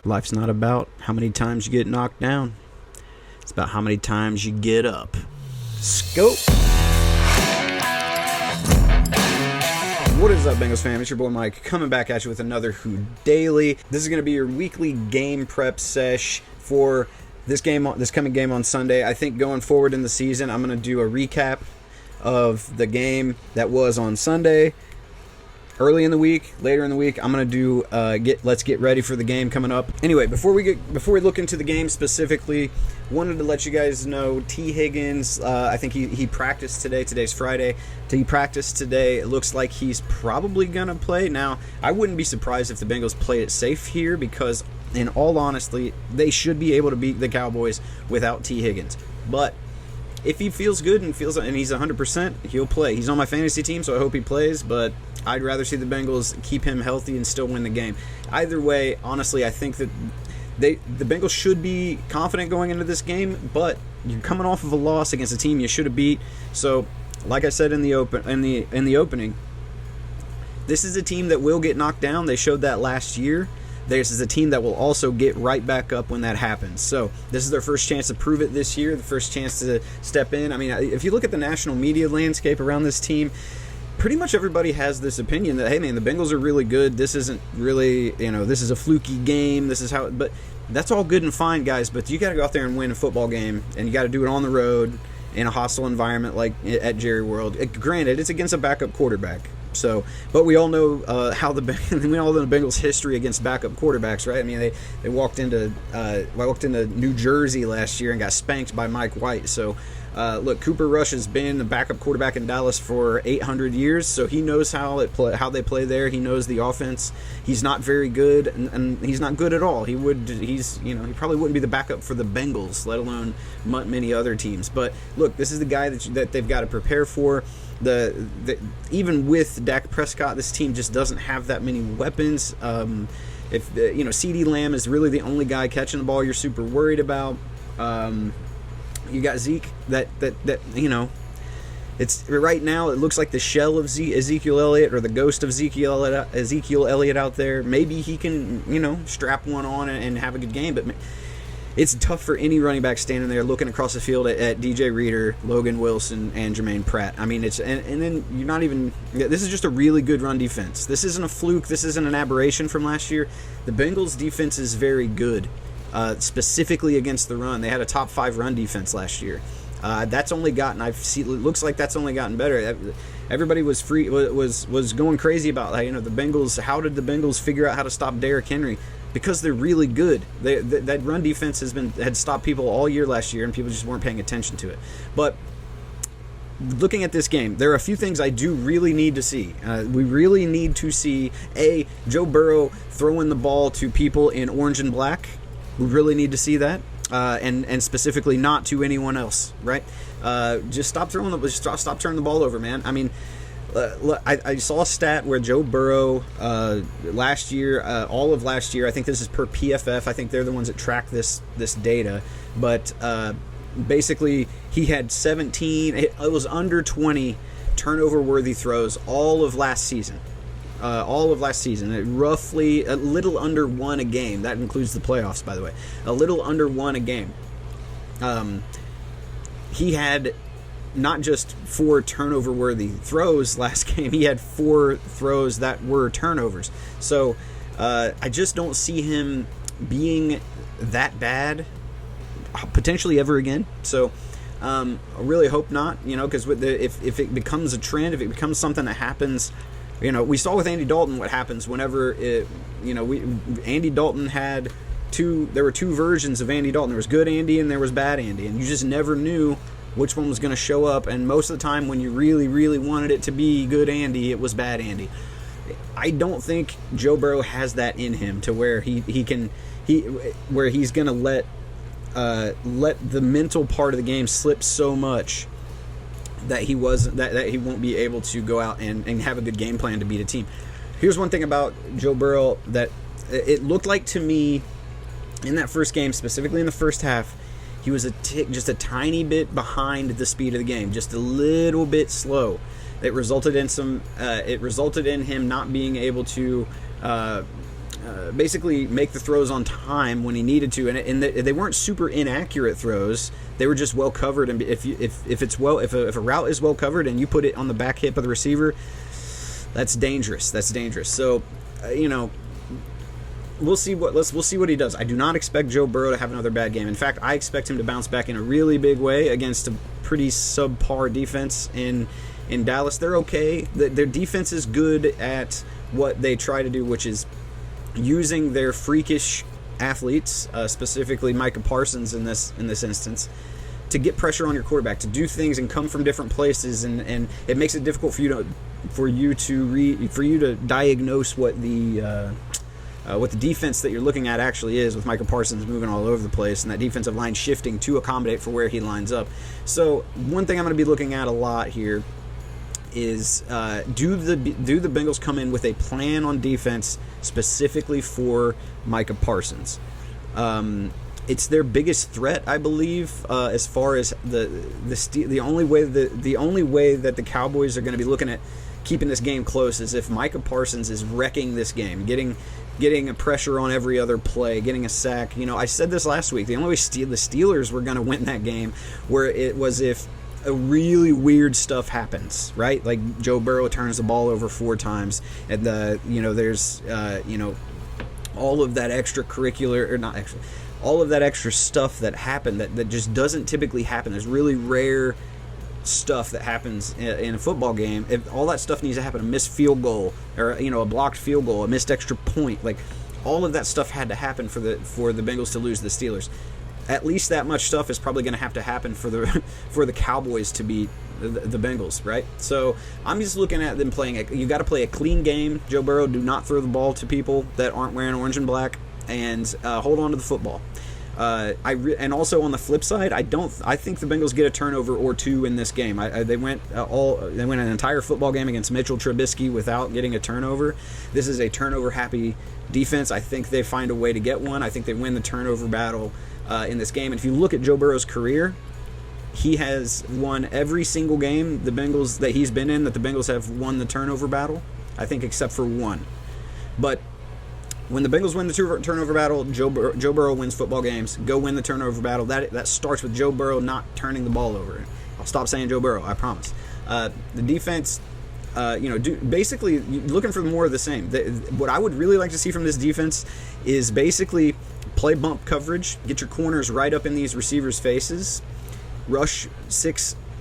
Life's not about how many times you get knocked down. It's about how many times you get up. Scope. What is up, Bengals fam? It's your boy Mike coming back at you with another Who Daily. This is going to be your weekly game prep sesh for this coming game on Sunday. I think going forward in the season, I'm going to do a recap of the game that was on Sunday. Early in the week, later in the week, I'm gonna do let's get ready for the game coming up. Anyway, before we look into the game specifically, wanted to let you guys know T. Higgins. I think he practiced today. Today's Friday. He practiced today. It looks like he's probably gonna play. Now, I wouldn't be surprised if the Bengals play it safe here because, in all honesty, they should be able to beat the Cowboys without T. Higgins. But if he feels good and he's 100%, he'll play. He's on my fantasy team, so I hope he plays, but I'd rather see the Bengals keep him healthy and still win the game. Either way, honestly, I think that the Bengals should be confident going into this game, but you're coming off of a loss against a team you should have beat. So, like I said in the opening, this is a team that will get knocked down. They showed that last year. This is a team that will also get right back up when that happens. So this is their first chance to prove it this year, the first chance to step in. I mean, if you look at the national media landscape around this team, pretty much everybody has this opinion that, hey, man, the Bengals are really good. This isn't really, this is a fluky game. This is how, but that's all good and fine, guys. But you got to go out there and win a football game, and you got to do it on the road in a hostile environment like at Jerry World. Granted, it's against a backup quarterback. So, but we all know how the Bengals' history against backup quarterbacks, right? I mean, they walked into New Jersey last year and got spanked by Mike White. So, look, Cooper Rush has been the backup quarterback in Dallas for 800 years, so he knows how they play there. He knows the offense. He's not very good, and he's not good at all. He probably wouldn't be the backup for the Bengals, let alone many other teams. But look, this is the guy that they've got to prepare for. Even with Dak Prescott, this team just doesn't have that many weapons. CeeDee Lamb is really the only guy catching the ball you're super worried about. You got Zeke it's right now it looks like the shell of Ezekiel Elliott or the ghost of Ezekiel Elliott out there. Maybe he can strap one on and have a good game, but it's tough for any running back standing there looking across the field at DJ Reader, Logan Wilson, and Jermaine Pratt. I mean, and then you're not even. This is just a really good run defense. This isn't a fluke. This isn't an aberration from last year. The Bengals' defense is very good, specifically against the run. They had a top 5 run defense last year. That's only gotten. It looks like that's only gotten better. Everybody was going crazy about the Bengals. How did the Bengals figure out how to stop Derrick Henry? Because they're really good. That run defense had stopped people all year last year, and people just weren't paying attention to it. But looking at this game, there are a few things I do really need to see. We really need to see Joe Burrow throwing the ball to people in orange and black. We really need to see that, and specifically not to anyone else. Right? Just stop turning the ball over, man. I mean. I saw a stat where Joe Burrow last year, all of last year, I think this is per PFF, I think they're the ones that track this data, but basically he had 17, it was under 20 turnover-worthy throws all of last season. Roughly a little under 1 a game. That includes the playoffs, by the way. A little under 1 a game. He had not just 4 turnover-worthy throws last game. He had 4 throws that were turnovers. So I just don't see him being that bad potentially ever again. So I really hope not, because if it becomes a trend, if it becomes something that happens, we saw with Andy Dalton what happens whenever Andy Dalton had there were 2 versions of Andy Dalton. There was good Andy and there was bad Andy, and you just never knew which one was going to show up, and most of the time when you really, really wanted it to be good Andy, it was bad Andy. I don't think Joe Burrow has that in him to where he's going to let the mental part of the game slip so much that he won't be able to go out and have a good game plan to beat a team. Here's one thing about Joe Burrow that it looked like to me in that first game, specifically in the first half. He was just a tiny bit behind the speed of the game, just a little bit slow. It resulted in him not being able to basically make the throws on time when he needed to, and they weren't super inaccurate throws. They were just well covered, and if a route is well covered and you put it on the back hip of the receiver, that's dangerous. So, we'll see what he does. I do not expect Joe Burrow to have another bad game. In fact, I expect him to bounce back in a really big way against a pretty subpar defense in Dallas. They're okay. Their defense is good at what they try to do, which is using their freakish athletes, specifically Micah Parsons in this instance, to get pressure on your quarterback, to do things and come from different places, and it makes it difficult for you to diagnose what the defense that you're looking at actually is, with Micah Parsons moving all over the place and that defensive line shifting to accommodate for where he lines up. So one thing I'm going to be looking at a lot here is do the Bengals come in with a plan on defense specifically for Micah Parsons? It's their biggest threat, I believe, as far as the only way that the Cowboys are going to be looking at keeping this game close is if Micah Parsons is wrecking this game, getting a pressure on every other play, getting a sack. I said this last week. The only way the Steelers were going to win that game where it was if a really weird stuff happens, right? Like Joe Burrow turns the ball over 4 times, and there's all of that extracurricular, or not extra, all of that extra stuff that happened that just doesn't typically happen. There's really rare stuff that happens in a football game. If all that stuff needs to happen, a missed field goal, or a blocked field goal, a missed extra point, like all of that stuff had to happen for the Bengals to lose the Steelers. At least that much stuff is probably going to have to happen for the Cowboys to beat the Bengals, right? So I'm just looking at them playing. You got to play a clean game. Joe Burrow, do not throw the ball to people that aren't wearing orange and black, and hold on to the football. And also on the flip side, I think the Bengals get a turnover or 2 in this game. They went an entire football game against Mitchell Trubisky without getting a turnover. This is a turnover happy defense. I think they find a way to get one. I think they win the turnover battle in this game. And if you look at Joe Burrow's career, he has won every single game the Bengals that he's been in that the Bengals have won the turnover battle, I think, except for one. But when the Bengals win the turnover battle, Joe Burrow wins football games. Go win the turnover battle. That starts with Joe Burrow not turning the ball over. I'll stop saying Joe Burrow, I promise. The defense, basically looking for more of the same. What I would really like to see from this defense is basically play bump coverage, get your corners right up in these receivers' faces, rush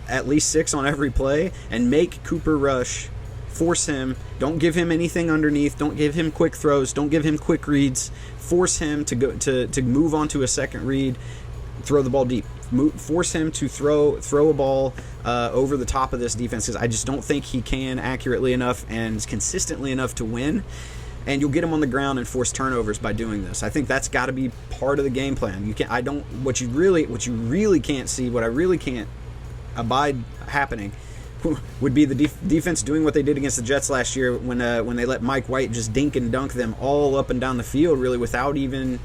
at least six on every play, and make Cooper Rush. Force him. Don't give him anything underneath. Don't give him quick throws. Don't give him quick reads. Force him to go to move on to a second read. Throw the ball deep. Force him to throw a ball over the top of this defense, because I just don't think he can accurately enough and consistently enough to win. And you'll get him on the ground and force turnovers by doing this. I think that's got to be part of the game plan. What you really can't see, what I really can't abide happening, would be the defense doing what they did against the Jets last year when they let Mike White just dink and dunk them all up and down the field, really without even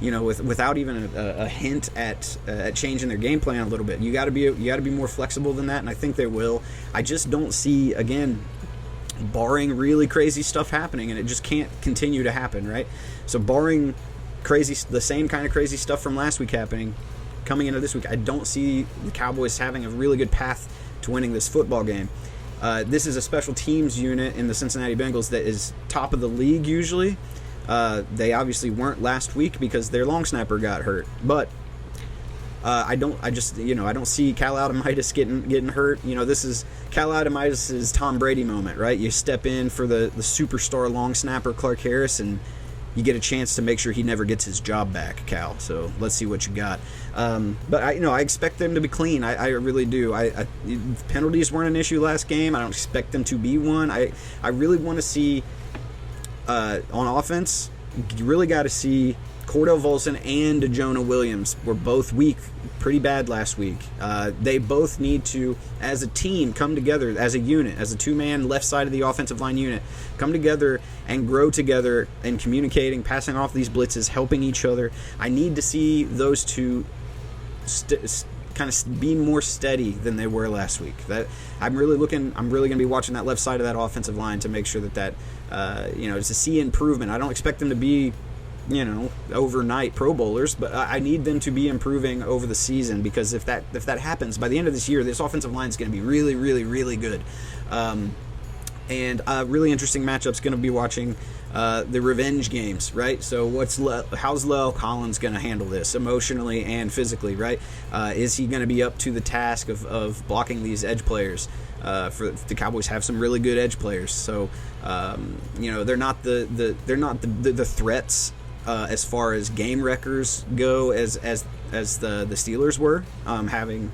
a hint at changing their game plan a little bit. You got to be more flexible than that, and I think they will. I just don't see, again, barring really crazy stuff happening, and it just can't continue to happen, right? So barring the same kind of crazy stuff from last week happening, coming into this week, I don't see the Cowboys having a really good path to winning this football game. This is a special teams unit in the Cincinnati Bengals that is top of the league usually. They obviously weren't last week because their long snapper got hurt, but I don't see Cal Adamitis getting hurt. This is Cal Adamitis' Tom Brady moment, right? You step in for the superstar long snapper Clark Harris, and you get a chance to make sure he never gets his job back, Cal. So let's see what you got. But I expect them to be clean. I really do. Penalties weren't an issue last game. I don't expect them to be one. I really want to see on offense. You really got to see Cordell Volson and Jonah Williams were both weak, pretty bad last week. They both need to, as a team, come together as a unit, as a two-man left side of the offensive line unit, come together and grow together and communicating, passing off these blitzes, helping each other. I need to see those two kind of be more steady than they were last week. That I'm really going to be watching that left side of that offensive line to make sure that to see improvement. I don't expect them to be, overnight Pro Bowlers, but I need them to be improving over the season, because if that happens by the end of this year, this offensive line is going to be really, really, really good. And a really interesting matchup's going to be watching the revenge games, right? So how's La'el Collins going to handle this emotionally and physically, right? Is he going to be up to the task of blocking these edge players? For the Cowboys have some really good edge players, so they're not the threats as far as game wreckers go as the Steelers were, having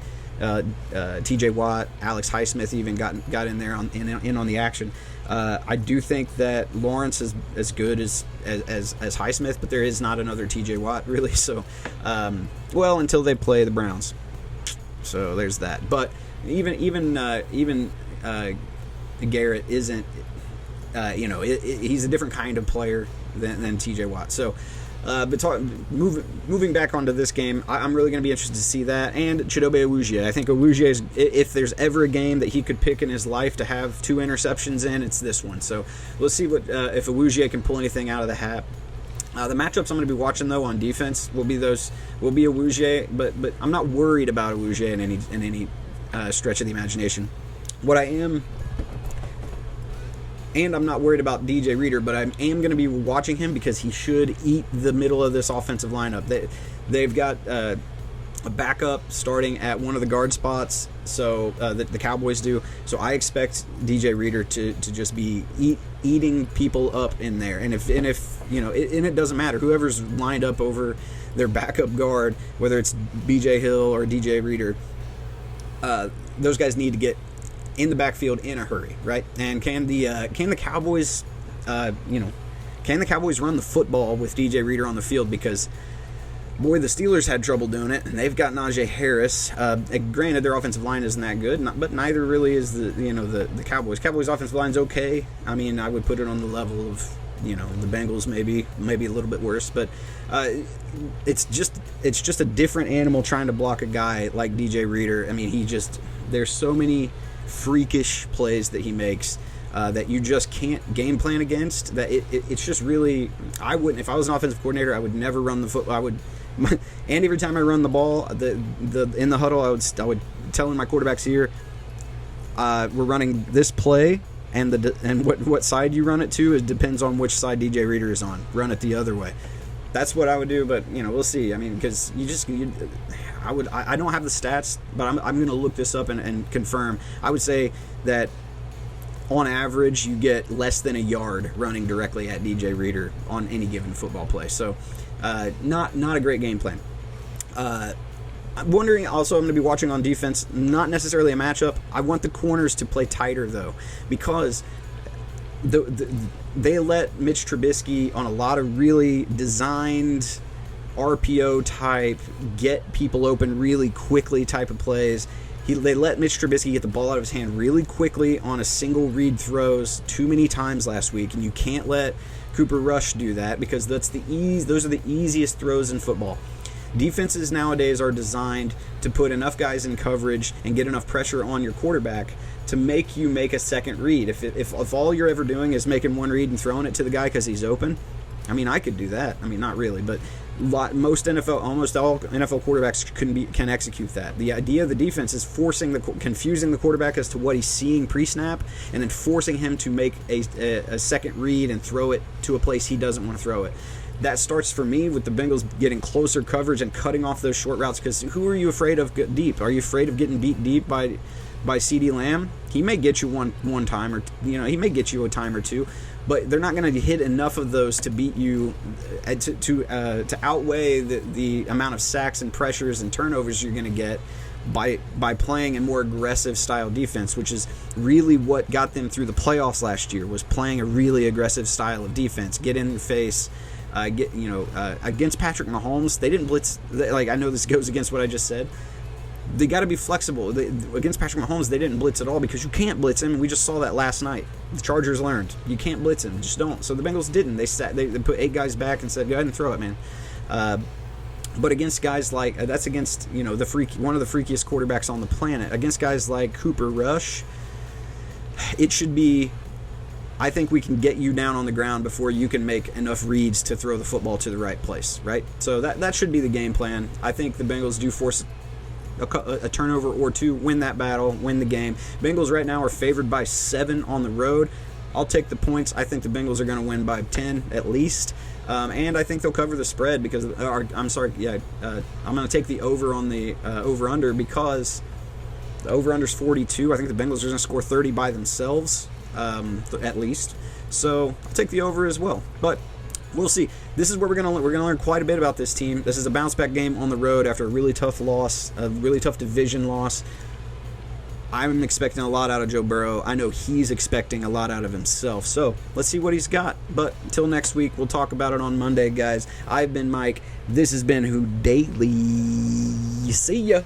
T.J. Watt, Alex Highsmith even got in there in on the action. I do think that Lawrence is as good as Highsmith, but there is not another T.J. Watt really. So, until they play the Browns. So there's that. But even Garrett isn't. He's a different kind of player than T.J. Watt. So. Moving back onto this game, I'm really going to be interested to see that. And Chidobe Awuzie. I think Awuzie, if there's ever a game that he could pick in his life to have 2 interceptions in, it's this one. So let's see if Awuzie can pull anything out of the hat. The matchups I'm going to be watching, though, on defense will be Awuzie, but I'm not worried about Awuzie in any stretch of the imagination. What I am... And I'm not worried about DJ Reader, but I am going to be watching him because he should eat the middle of this offensive lineup. They've got a backup starting at one of the guard spots, so the Cowboys do. So I expect DJ Reader to just be eating people up in there. And if it doesn't matter, whoever's lined up over their backup guard, whether it's BJ Hill or DJ Reader, those guys need to get in the backfield in a hurry, right? And can the Cowboys, can the Cowboys run the football with DJ Reader on the field? Because, boy, the Steelers had trouble doing it, and they've got Najee Harris. Granted, their offensive line isn't that good, but neither really is the Cowboys. Cowboys' offensive line's okay. I mean, I would put it on the level of the Bengals, maybe a little bit worse, but it's just a different animal trying to block a guy like DJ Reader. I mean, there's so many freakish plays that he makes that you just can't game plan against. That it's just really, I wouldn't, if I was an offensive coordinator, I would never run the football. And every time I run the ball, in the huddle, I would tell my quarterbacks here, we're running this play, and what side you run it to, it depends on which side DJ Reader is on. Run it the other way. That's what I would do, but we'll see. I mean, because I don't have the stats, but I'm going to look this up and confirm. I would say that on average you get less than a yard running directly at DJ Reader on any given football play. So not a great game plan. I'm wondering also, I'm going to be watching on defense, not necessarily a matchup. I want the corners to play tighter, though, because they let Mitch Trubisky on a lot of really designed RPO type, get people open really quickly type of plays. They let Mitch Trubisky get the ball out of his hand really quickly on a single read throws too many times last week, and you can't let Cooper Rush do that, because those are the easiest throws in football. Defenses nowadays are designed to put enough guys in coverage and get enough pressure on your quarterback to make you make a second read. If all you're ever doing is making one read and throwing it to the guy because he's open, I mean, I could do that. I mean, not really, but almost all NFL quarterbacks can execute that. The idea of the defense is confusing the quarterback as to what he's seeing pre-snap, and then forcing him to make a second read and throw it to a place he doesn't want to throw it. That starts for me with the Bengals getting closer coverage and cutting off those short routes, because who are you afraid of deep? Are you afraid of getting beat deep by CeeDee Lamb? He may get you one time, or he may get you a time or two, but they're not going to hit enough of those to beat you, to outweigh the amount of sacks and pressures and turnovers you're going to get by playing a more aggressive style defense, which is really what got them through the playoffs last year, was playing a really aggressive style of defense. Get in the face. Against Patrick Mahomes, they didn't blitz. I know this goes against what I just said. They got to be flexible. Against Patrick Mahomes, they didn't blitz at all, because you can't blitz him. We just saw that last night. The Chargers learned you can't blitz him. Just don't. So the Bengals didn't. They put 8 guys back and said, "Go ahead and throw it, man." But against guys like that's against one of the freakiest quarterbacks on the planet. Against guys like Cooper Rush, it should be. I think we can get you down on the ground before you can make enough reads to throw the football to the right place, right? So that should be the game plan. I think the Bengals do force a turnover or two, win that battle, win the game. Bengals right now are favored by 7 on the road. I'll take the points. I think the Bengals are going to win by 10 at least. And I think they'll cover the spread because, I'm going to take the over on the over-under because the over-under is 42. I think the Bengals are going to score 30 by themselves, at least. So I'll take the over as well. But we'll see. This is where we're going to learn quite a bit about this team. This is a bounce-back game on the road after a really tough loss, a really tough division loss. I'm expecting a lot out of Joe Burrow. I know he's expecting a lot out of himself. So let's see what he's got. But until next week, we'll talk about it on Monday, guys. I've been Mike. This has been Who Daily. See ya.